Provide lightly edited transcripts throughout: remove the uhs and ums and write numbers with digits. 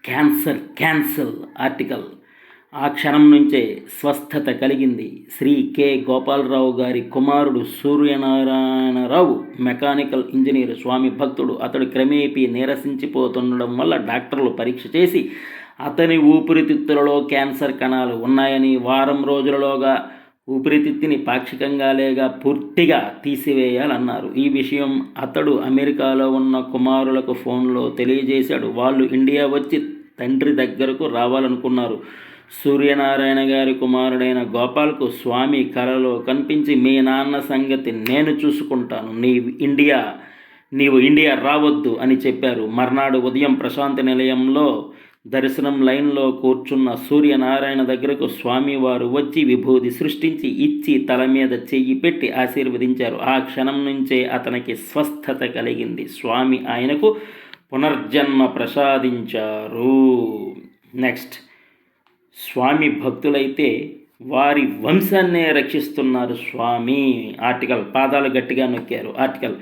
Cancer cancel article. ఆ క్షణం నుంచే స్వస్థత కలిగింది. శ్రీ కె గోపాలరావు గారి కుమారుడు సూర్యనారాయణరావు మెకానికల్ ఇంజనీర్, స్వామి భక్తుడు. అతడు క్రమేపీ నీరసించిపోతుండడం వల్ల డాక్టర్లు పరీక్ష చేసి అతని ఊపిరితిత్తులలో క్యాన్సర్ కణాలు ఉన్నాయని, వారం రోజులలోగా ఊపిరితిత్తిని పాక్షికంగా లేక పూర్తిగా తీసివేయాలన్నారు. ఈ విషయం అతడు అమెరికాలో ఉన్న కుమారులకు ఫోన్లో తెలియజేశాడు. వాళ్ళు ఇండియా వచ్చి తండ్రి దగ్గరకు రావాలనుకున్నారు. సూర్యనారాయణ గారి కుమారుడైన గోపాల్కు స్వామి కలలో కనిపించి, మీ నాన్న సంగతి నేను చూసుకుంటాను, నీవు ఇండియా రావద్దు అని చెప్పారు. మర్నాడు ఉదయం ప్రశాంతి నిలయంలో దర్శనం లైన్లో కూర్చున్న సూర్యనారాయణ దగ్గరకు స్వామివారు వచ్చి విభూది సృష్టించి ఇచ్చి తల మీద చెయ్యి పెట్టి ఆశీర్వదించారు. ఆ క్షణం నుంచే అతనికి స్వస్థత కలిగింది. స్వామి ఆయనకు పునర్జన్మ ప్రసాదించారు. నెక్స్ట్, స్వామి భక్తులైతే వారి వంశాన్నే రక్షిస్తున్నారు స్వామి. ఆర్టికల్. పాదాలు గట్టిగా నొక్కారు. ఆర్టికల్.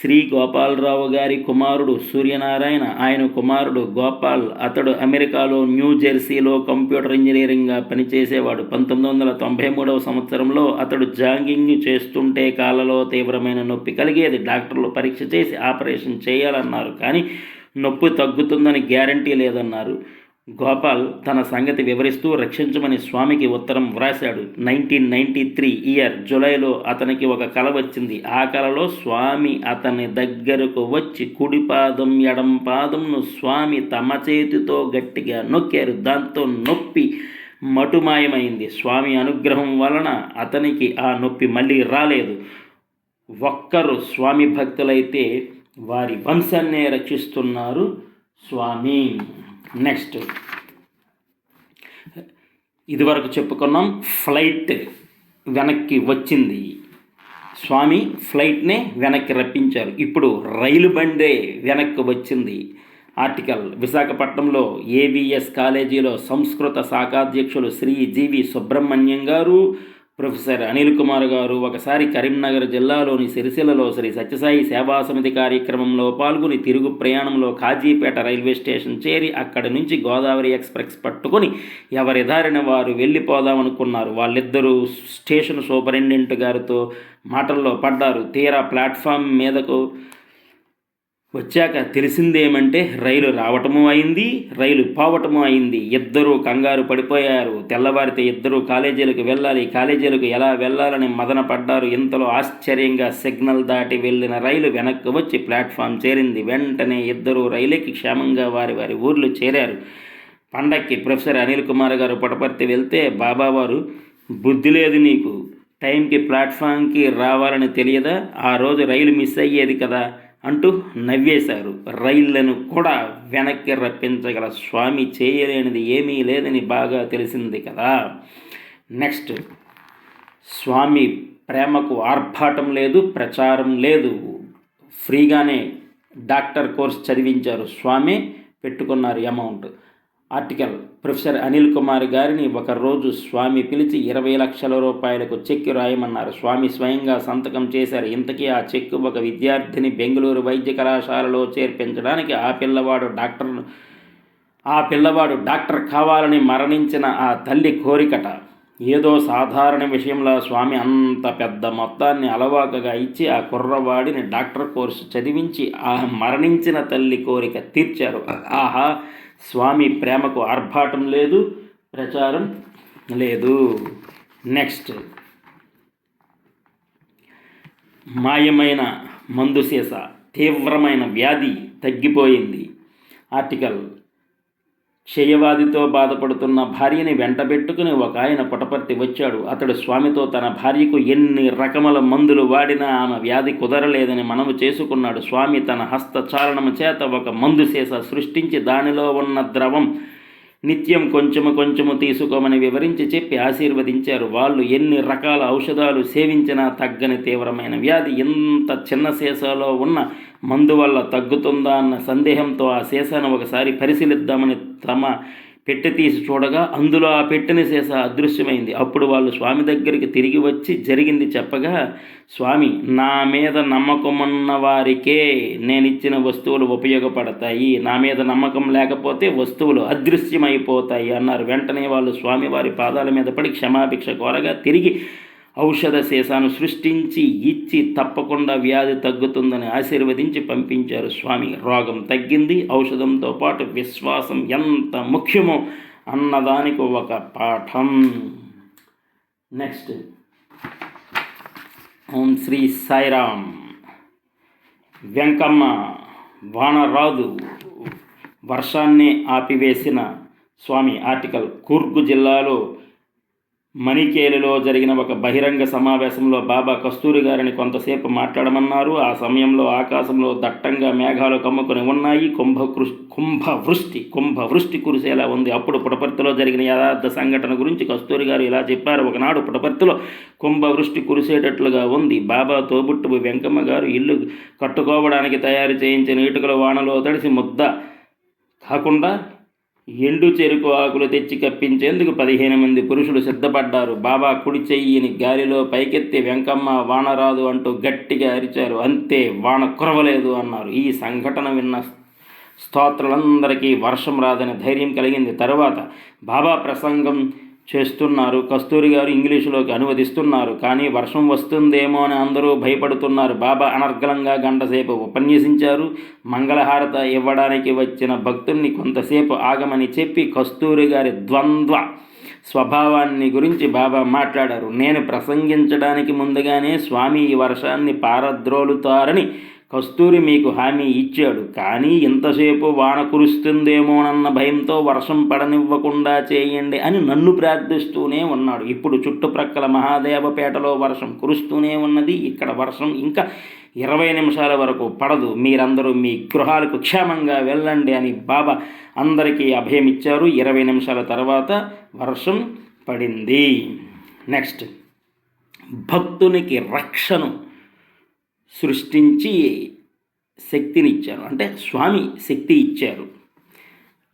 శ్రీ గోపాలరావు గారి కుమారుడు సూర్యనారాయణ, ఆయన కుమారుడు గోపాల్. అతడు అమెరికాలో న్యూ జెర్సీలో కంప్యూటర్ ఇంజనీరింగ్గా పనిచేసేవాడు. 1993వ సంవత్సరంలో అతడు జాగింగ్ చేస్తుంటే కాళ్ళలో తీవ్రమైన నొప్పి కలిగేది. డాక్టర్లు పరీక్ష చేసి ఆపరేషన్ చేయాలన్నారు, కానీ నొప్పి తగ్గుతుందని గ్యారంటీ లేదన్నారు. గోపాల్ తన సంగతి వివరిస్తూ రక్షించమని స్వామికి ఉత్తరం వ్రాశాడు. 1993 జూలైలో అతనికి ఒక కల వచ్చింది. ఆ కలలో స్వామి అతని దగ్గరకు వచ్చి కుడి పాదం ఎడం పాదంను స్వామి తమ చేతితో గట్టిగా నొక్కారు. దాంతో నొప్పి మటుమాయమైంది. స్వామి అనుగ్రహం వలన అతనికి ఆ నొప్పి మళ్ళీ రాలేదు. ఒక్కరు స్వామి భక్తులైతే వారి వంశాన్నే రక్షిస్తున్నారు స్వామి. నెక్స్ట్, ఇదివరకు చెప్పుకున్నాం, ఫ్లైట్ వెనక్కి వచ్చింది. స్వామి ఫ్లైట్నే వెనక్కి రప్పించారు. ఇప్పుడు రైలు బండే వెనక్కి వచ్చింది. ఆర్టికల్. విశాఖపట్నంలో ఏవిఎస్ కాలేజీలో సంస్కృత శాఖాధ్యక్షులు శ్రీ జీవి సుబ్రహ్మణ్యం గారు, ప్రొఫెసర్ అనిల్ కుమార్ గారు ఒకసారి కరీంనగర్ జిల్లాలోని సిరిసిల్లలో శ్రీ సత్యసాయి సేవా సమితి కార్యక్రమంలో పాల్గొని తిరుగు ప్రయాణంలో కాజీపేట రైల్వే స్టేషన్ చేరి అక్కడి నుంచి గోదావరి ఎక్స్ప్రెస్ పట్టుకొని ఎవరి దారిన వారు వెళ్ళిపోదామనుకున్నారు. వాళ్ళిద్దరూ స్టేషన్ సూపరింటెండెంట్ గారితో మాటల్లో పడ్డారు. తీరా ప్లాట్ఫామ్ మీదకు వచ్చాక తెలిసిందేమంటే రైలు రావటము అయింది, రైలు పోవటము అయింది. ఇద్దరూ కంగారు పడిపోయారు. తెల్లవారితే ఇద్దరూ కాలేజీలకు వెళ్ళాలి, కాలేజీలకు ఎలా వెళ్ళాలని మదన పడ్డారు. ఇంతలో ఆశ్చర్యంగా సిగ్నల్ దాటి వెళ్ళిన రైలు వెనక్కి వచ్చి ప్లాట్ఫామ్ చేరింది. వెంటనే ఇద్దరూ రైలుకి క్షేమంగా వారి వారి ఊర్లు చేరారు. పండక్కి ప్రొఫెసర్ అనిల్ కుమార్ గారు పుట్టపర్తి వెళ్తే, బాబావారు బుద్ధి లేదు నీకు, టైంకి ప్లాట్ఫామ్కి రావాలని తెలియదా, ఆ రోజు రైలు మిస్ అయ్యేది కదా అంటూ నవ్వేశారు. రైళ్లను కూడా వెనక్కి రప్పించగల స్వామి చేయలేనిది ఏమీ లేదని బాగా తెలిసింది కదా. నెక్స్ట్, స్వామి ప్రేమకు ఆర్భాటం లేదు, ప్రచారం లేదు. ఫ్రీగానే డాక్టర్ కోర్స్ చదివించారు. స్వామి పెట్టుకున్నారు amount. Article. Professor Anil Kumar గారిని ఒకరోజు స్వామి పిలిచి 20 లక్షల రూపాయలకు చెక్కు రాయమన్నారు. స్వామి స్వయంగా సంతకం చేశారు. ఇంతకీ ఆ చెక్కు ఒక విద్యార్థిని బెంగళూరు వైద్య కళాశాలలో చేర్పించడానికి. ఆ పిల్లవాడు డాక్టర్ కావాలని మరణించిన ఆ తల్లి కోరికట. ఏదో సాధారణ విషయంలో స్వామి అంత పెద్ద మొత్తాన్ని అలవాకగా ఇచ్చి ఆ కుర్రవాడిని డాక్టర్ కోర్సు చదివించి ఆ మరణించిన తల్లి కోరిక తీర్చారు. ఆహా, స్వామి ప్రేమకు ఆర్భాటం లేదు, ప్రచారం లేదు. నెక్స్ట్, మాయమైన మందు సీసా, తీవ్రమైన వ్యాధి తగ్గిపోయింది. ఆర్టికల్. క్షయవ్యాధితో బాధపడుతున్న భార్యని వెంటబెట్టుకుని ఒక ఆయన పుట్టపర్తి వచ్చాడు. అతడు స్వామితో తన భార్యకు ఎన్ని రకముల మందులు వాడినా ఆమె వ్యాధి కుదరలేదని మనవి చేసుకున్నాడు. స్వామి తన హస్తచాలనము చేత ఒక మందు సీసా సృష్టించి దానిలో ఉన్న ద్రవం నిత్యం కొంచెము తీసుకోమని వివరించి చెప్పి ఆశీర్వదించారు. వాళ్ళు ఎన్ని రకాల ఔషధాలు సేవించినా తగ్గని తీవ్రమైన వ్యాధి ఇంత చిన్న సీసాలో ఉన్న మందు వల్ల తగ్గుతుందా అన్న సందేహంతో ఆ సీసాను ఒకసారి పరిశీలిద్దామని తమ పెట్టె తీసి చూడగా అందులో ఆ పెట్టెని సీసా అదృశ్యమైంది. అప్పుడు వాళ్ళు స్వామి దగ్గరికి తిరిగి వచ్చి జరిగింది చెప్పగా, స్వామి, నా మీద నమ్మకమున్న వారికే నేనిచ్చిన వస్తువులు ఉపయోగపడతాయి, నా మీద నమ్మకం లేకపోతే వస్తువులు అదృశ్యమైపోతాయి అన్నారు. వెంటనే వాళ్ళు స్వామివారి పాదాల మీద పడి క్షమాభిక్ష కోరగా తిరిగి ఔషధ సీసాను సృష్టించి ఇచ్చి తప్పకుండా వ్యాధి తగ్గుతుందని ఆశీర్వదించి పంపించారు స్వామి. రోగం తగ్గింది. ఔషధంతో పాటు విశ్వాసం ఎంత ముఖ్యమో అన్నదానికి ఒక పాఠం. నెక్స్ట్, ఓం శ్రీ సాయిరామ్. వెంకమ్మ వానరాదు వర్షాన్ని ఆపివేసిన స్వామి ఆర్టికల్. కూర్గు జిల్లాలో మణికేలులో జరిగిన ఒక బహిరంగ సమావేశంలో బాబా కస్తూరి గారిని కొంతసేపు మాట్లాడమన్నారు. ఆ సమయంలో ఆకాశంలో దట్టంగా మేఘాలు కమ్ముకొని ఉన్నాయి. కుంభవృష్టి కురిసేలా ఉంది. అప్పుడు పుటపర్తిలో జరిగిన యథార్థ సంఘటన గురించి కస్తూరి గారు ఇలా చెప్పారు. ఒకనాడు పుటపర్తిలో కుంభవృష్టి కురిసేటట్లుగా ఉంది. బాబా తోబుట్టువు వెంకమ్మ గారు ఇల్లు కట్టుకోవడానికి తయారు చేయించిన ఇటుకల వానలో తడిసి ముద్ద కాకుండా ఎండు చెరుకు ఆకులు తెచ్చి కప్పించేందుకు 15 మంది పురుషులు సిద్ధపడ్డారు. బాబా కుడి చెయ్యిని గాలిలో పైకెత్తి వెంకమ్మ వానరాదు అంటూ గట్టిగా అరిచారు. అంతే, వాన కురవలేదు అన్నారు. ఈ సంఘటన విన్న స్తోత్రులందరికీ వర్షం రాదని ధైర్యం కలిగింది. తరువాత బాబా ప్రసంగం చేస్తున్నారు. కస్తూరి గారు ఇంగ్లీషులోకి అనువదిస్తున్నారు. కానీ వర్షం వస్తుందేమో అని అందరూ భయపడుతున్నారు. బాబా అనర్గళంగా గంటసేపు ఉపన్యసించారు. మంగళహారత ఇవ్వడానికి వచ్చిన భక్తుల్ని కొంతసేపు ఆగమని చెప్పి కస్తూరి గారి ద్వంద్వ స్వభావాన్ని గురించి బాబా మాట్లాడారు. నేను ప్రసంగించడానికి ముందుగానే స్వామి ఈ వర్షాన్ని పారద్రోలుతారని కస్తూరి మీకు హామీ ఇచ్చాడు. కానీ ఇంతసేపు వాన కురుస్తుందేమోనన్న భయంతో వర్షం పడనివ్వకుండా చేయండి అని నన్ను ప్రార్థిస్తూనే ఉన్నాడు. ఇప్పుడు చుట్టుప్రక్కల మహాదేవపేటలో వర్షం కురుస్తూనే ఉన్నది. ఇక్కడ వర్షం ఇంకా 20 నిమిషాల వరకు పడదు. మీరందరూ మీ గృహాలకు క్షేమంగా వెళ్ళండి అని బాబా అందరికీ అభయం ఇచ్చారు. 20 నిమిషాల తర్వాత వర్షం పడింది. నెక్స్ట్, భక్తునికి రక్షను సృష్టించి శక్తిని ఇచ్చారు. అంటే స్వామి శక్తి ఇచ్చారు.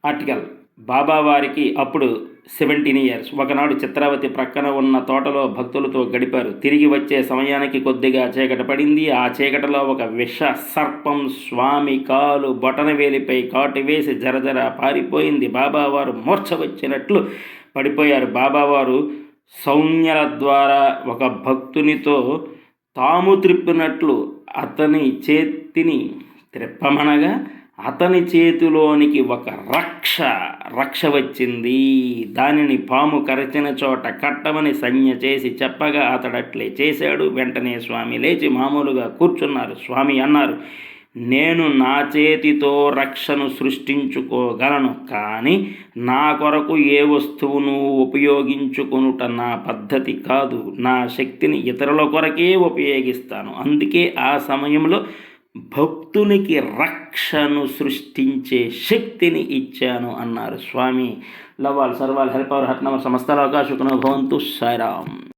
ఆర్టికల్. బాబా వారికి అప్పుడు 17 ఇయర్స్. ఒకనాడు చిత్రావతి ప్రక్కన ఉన్న తోటలో భక్తులతో గడిపారు. తిరిగి వచ్చే సమయానికి కొద్దిగా చీకటి పడింది. ఆ చీకటిలో ఒక విష సర్పం స్వామి కాలు బొటనవేలిపై కాటు వేసి జరజర పారిపోయింది. బాబావారు మూర్ఛ వచ్చినట్లు పడిపోయారు. బాబావారు సౌజ్ఞల ద్వారా ఒక భక్తునితో తాము త్రిప్పినట్లు అతని చేతిని త్రిప్పమనగా అతని చేతిలోనికి ఒక రక్ష వచ్చింది. దానిని పాము కరచిన చోట కట్టమని సంజ్ఞ చేసి చెప్పగా అతడట్లే చేశాడు. వెంటనే స్వామి లేచి మామూలుగా కూర్చున్నారు. స్వామి అన్నారు, నేను నా చేతితో రక్షను సృష్టించుకోగలను, కానీ నా కొరకు ఏ వస్తువును ఉపయోగించుకొనుట నా పద్ధతి కాదు. నా శక్తిని ఇతరుల కొరకే ఉపయోగిస్తాను. అందుకే ఆ సమయంలో భక్తునికి రక్షను సృష్టించే శక్తిని ఇచ్చాను అన్నారు Swami. Love all, serve all, help ever, hurt never, సమస్తలోకా సుఖినో భవంతు. సాయిరామ్.